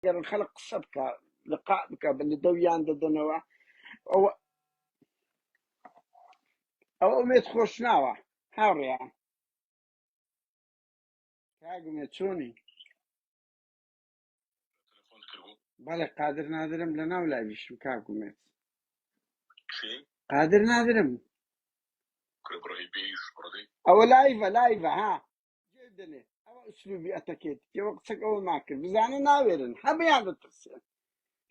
قال خلق قصة بك لقاء بك باللي دويان ددنوا أو أميت خوش ناوة هاوريا كاقو ميتشوني بالي قادر نادرم لنا ولا بيش كاقو ميت قادر نادرم أو لايفا ها جدني أو أسلوبي أتكيد كي وقتك أول ماكر بزاني ناويرن حبي هذا التفسير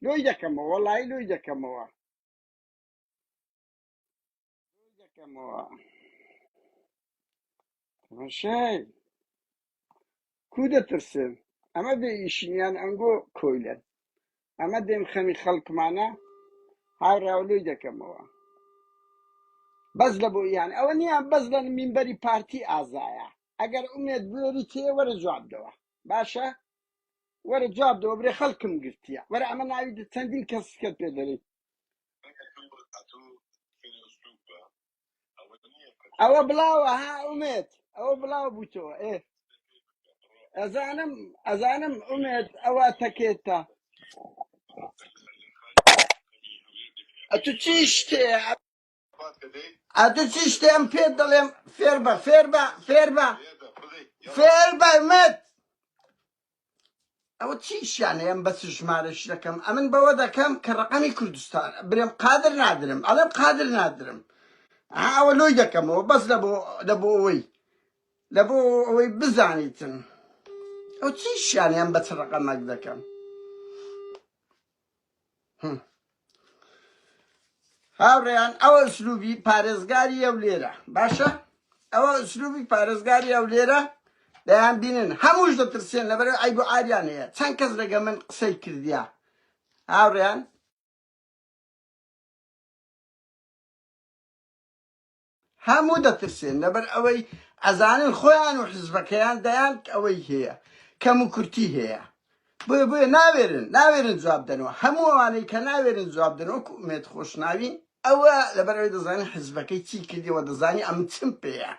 لو يجاكما والله لو يجاكما ماشي كودة ترسل أما دي إشنيان أنجو كويلر أما دي خمي خلق معنا هاي راولو يجاكما بزلبو يعني أولنيا بزلن من بري بارتي آزايا أجر أميد بوري تي ورا جواب دوا باشا ورا جواب دوا بري خلقم قلتيا ورا عملنا عيد تندين كسكت بيدري أو بلاوة ها أميد أو بلاوة بوتو إيه أزانم أميد أو تكيتا أتوتشتي أم بيدلم فيربا مت أو تشيش يعني أم بس شمارش لكم أمن بودا كم كرقمي كردستان بريم قادر نادرم ألم قادر نادرم أولو يكم بس لبو وي بزانيتن أو تشيش يعني أم بس رقمك ذكم هاوريان أو أسلوبي بارزغاري أوليرا باشا أو أسلوبي بارزغاري أوليرا دایان بینن هموش دەترسێن لەبەرەوەی ئەی بۆ ئاریان هەیە چەند کەس لەگە من قسەی کردیا هاوڕێیان هەموو دەترسێن لەبەر ئەوەی ئەزانن خۆیان و حزبەکەیان دەیان ئەوەی هەیە کەم و کورتی هەیە بۆیە ناوێرن جواب دەنەوە هەموو ئەوانەی کە ناوێرن جواب دەنەوە وەکو ئومێد خۆشناوین ئەوە لەبەر ئەوەی دەزانین حزبەکەی چی کردیەوە دەزانی ئەم چم پێیە